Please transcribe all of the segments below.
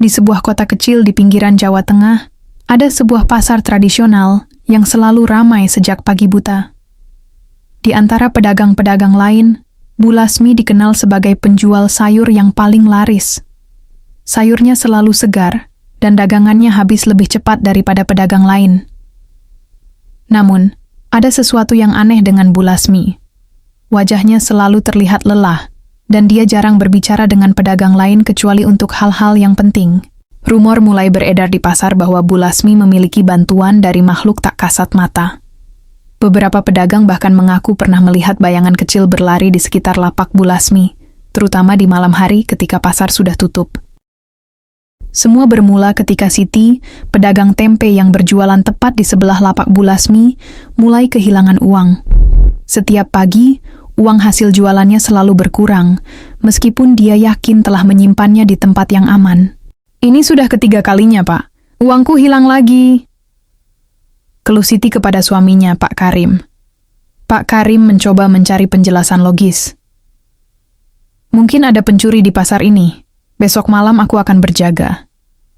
Di sebuah kota kecil di pinggiran Jawa Tengah, ada sebuah pasar tradisional yang selalu ramai sejak pagi buta. Di antara pedagang-pedagang lain, Bu Lasmi dikenal sebagai penjual sayur yang paling laris. Sayurnya selalu segar, dan dagangannya habis lebih cepat daripada pedagang lain. Namun, ada sesuatu yang aneh dengan Bu Lasmi. Wajahnya selalu terlihat lelah, dan dia jarang berbicara dengan pedagang lain kecuali untuk hal-hal yang penting. Rumor mulai beredar di pasar bahwa Bu Lasmi memiliki bantuan dari makhluk tak kasat mata. Beberapa pedagang bahkan mengaku pernah melihat bayangan kecil berlari di sekitar lapak Bu Lasmi, terutama di malam hari ketika pasar sudah tutup. Semua bermula ketika Siti, pedagang tempe yang berjualan tepat di sebelah lapak Bu Lasmi, mulai kehilangan uang. Setiap pagi, uang hasil jualannya selalu berkurang, meskipun dia yakin telah menyimpannya di tempat yang aman. "Ini sudah ketiga kalinya, Pak. Uangku hilang lagi," keluh Siti kepada suaminya, Pak Karim. Pak Karim mencoba mencari penjelasan logis. "Mungkin ada pencuri di pasar ini. Besok malam aku akan berjaga,"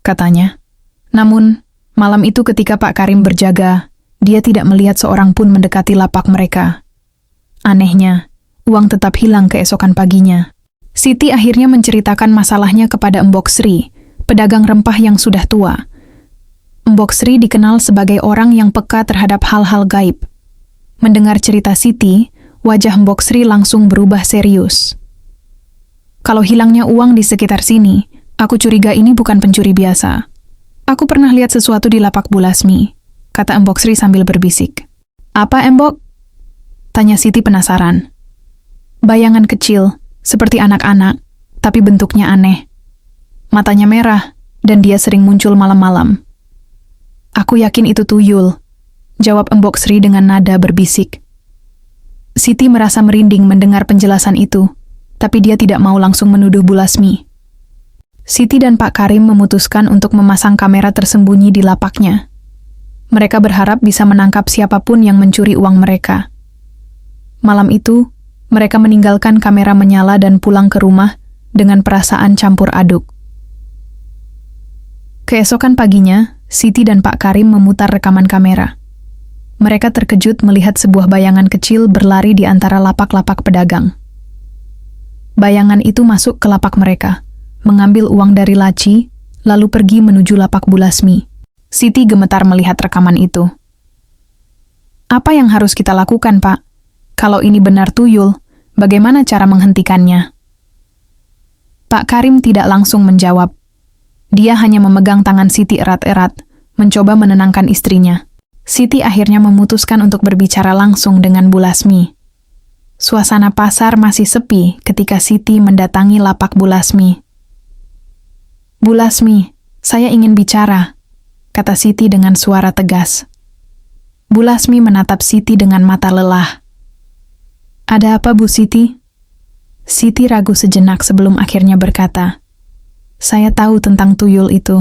katanya. Namun, malam itu ketika Pak Karim berjaga, dia tidak melihat seorang pun mendekati lapak mereka. Anehnya, uang tetap hilang keesokan paginya. Siti akhirnya menceritakan masalahnya kepada Mbok Sri, pedagang rempah yang sudah tua. Mbok Sri dikenal sebagai orang yang peka terhadap hal-hal gaib. Mendengar cerita Siti, wajah Mbok Sri langsung berubah serius. "Kalau hilangnya uang di sekitar sini, aku curiga ini bukan pencuri biasa. Aku pernah lihat sesuatu di lapak Bu Lasmi," kata Mbok Sri sambil berbisik. "Apa, Mbok?" tanya Siti penasaran. "Bayangan kecil, seperti anak-anak, tapi bentuknya aneh. Matanya merah, dan dia sering muncul malam-malam." "Aku yakin itu tuyul," jawab Mbok Sri dengan nada berbisik. Siti merasa merinding mendengar penjelasan itu, tapi dia tidak mau langsung menuduh Bu Lasmi. Siti dan Pak Karim memutuskan untuk memasang kamera tersembunyi di lapaknya. Mereka berharap bisa menangkap siapapun yang mencuri uang mereka. Malam itu, mereka meninggalkan kamera menyala dan pulang ke rumah dengan perasaan campur aduk. Keesokan paginya, Siti dan Pak Karim memutar rekaman kamera. Mereka terkejut melihat sebuah bayangan kecil berlari di antara lapak-lapak pedagang. Bayangan itu masuk ke lapak mereka, mengambil uang dari laci, lalu pergi menuju lapak Bu Lasmi. Siti gemetar melihat rekaman itu. "Apa yang harus kita lakukan, Pak? Kalau ini benar tuyul, bagaimana cara menghentikannya?" Pak Karim tidak langsung menjawab. Dia hanya memegang tangan Siti erat-erat, mencoba menenangkan istrinya. Siti akhirnya memutuskan untuk berbicara langsung dengan Bu Lasmi. Suasana pasar masih sepi ketika Siti mendatangi lapak Bu Lasmi. "Bu Lasmi, saya ingin bicara," kata Siti dengan suara tegas. Bu Lasmi menatap Siti dengan mata lelah. "Ada apa, Bu Siti?" Siti ragu sejenak sebelum akhirnya berkata, "Saya tahu tentang tuyul itu.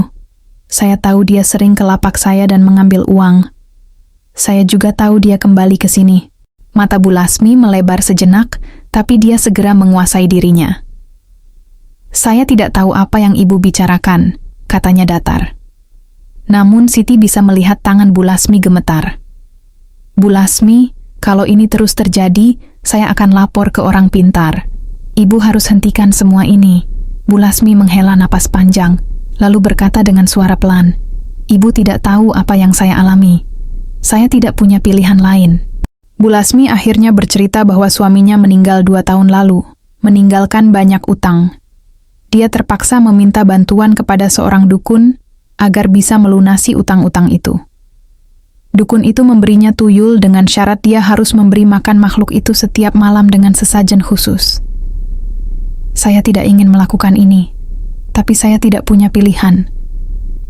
Saya tahu dia sering ke lapak saya dan mengambil uang. Saya juga tahu dia kembali ke sini." Mata Bu Lasmi melebar sejenak, tapi dia segera menguasai dirinya. "Saya tidak tahu apa yang Ibu bicarakan," katanya datar. Namun Siti bisa melihat tangan Bu Lasmi gemetar. "Bu Lasmi, kalau ini terus terjadi, saya akan lapor ke orang pintar. Ibu harus hentikan semua ini." Bu Lasmi menghela napas panjang, lalu berkata dengan suara pelan, "Ibu tidak tahu apa yang saya alami. Saya tidak punya pilihan lain." Bu Lasmi akhirnya bercerita bahwa suaminya meninggal 2 tahun lalu, meninggalkan banyak utang. Dia terpaksa meminta bantuan kepada seorang dukun agar bisa melunasi utang-utang itu. Dukun itu memberinya tuyul dengan syarat dia harus memberi makan makhluk itu setiap malam dengan sesajen khusus. "Saya tidak ingin melakukan ini, tapi saya tidak punya pilihan,"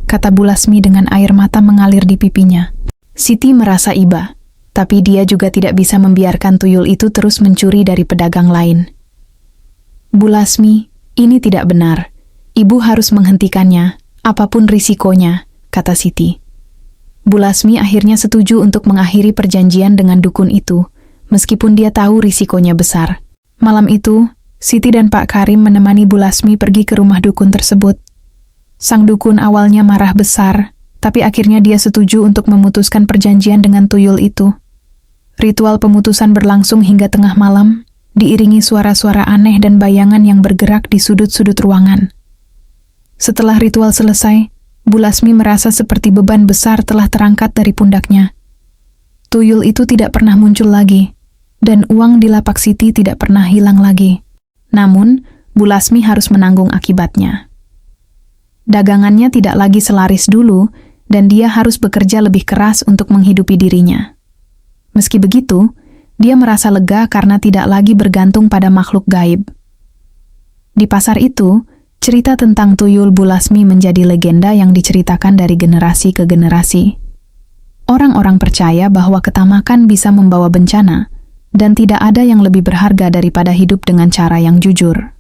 kata Bu Lasmi dengan air mata mengalir di pipinya. Siti merasa iba, tapi dia juga tidak bisa membiarkan tuyul itu terus mencuri dari pedagang lain. "Bu Lasmi, ini tidak benar. Ibu harus menghentikannya, apapun risikonya," kata Siti. Bu Lasmi akhirnya setuju untuk mengakhiri perjanjian dengan dukun itu, meskipun dia tahu risikonya besar. Malam itu, Siti dan Pak Karim menemani Bu Lasmi pergi ke rumah dukun tersebut. Sang dukun awalnya marah besar, tapi akhirnya dia setuju untuk memutuskan perjanjian dengan tuyul itu. Ritual pemutusan berlangsung hingga tengah malam, diiringi suara-suara aneh dan bayangan yang bergerak di sudut-sudut ruangan. Setelah ritual selesai, Bu Lasmi merasa seperti beban besar telah terangkat dari pundaknya. Tuyul itu tidak pernah muncul lagi, dan uang di lapak Siti tidak pernah hilang lagi. Namun, Bu Lasmi harus menanggung akibatnya. Dagangannya tidak lagi selaris dulu, dan dia harus bekerja lebih keras untuk menghidupi dirinya. Meski begitu, dia merasa lega karena tidak lagi bergantung pada makhluk gaib. Di pasar itu, cerita tentang tuyul Bu Lasmi menjadi legenda yang diceritakan dari generasi ke generasi. Orang-orang percaya bahwa ketamakan bisa membawa bencana, dan tidak ada yang lebih berharga daripada hidup dengan cara yang jujur.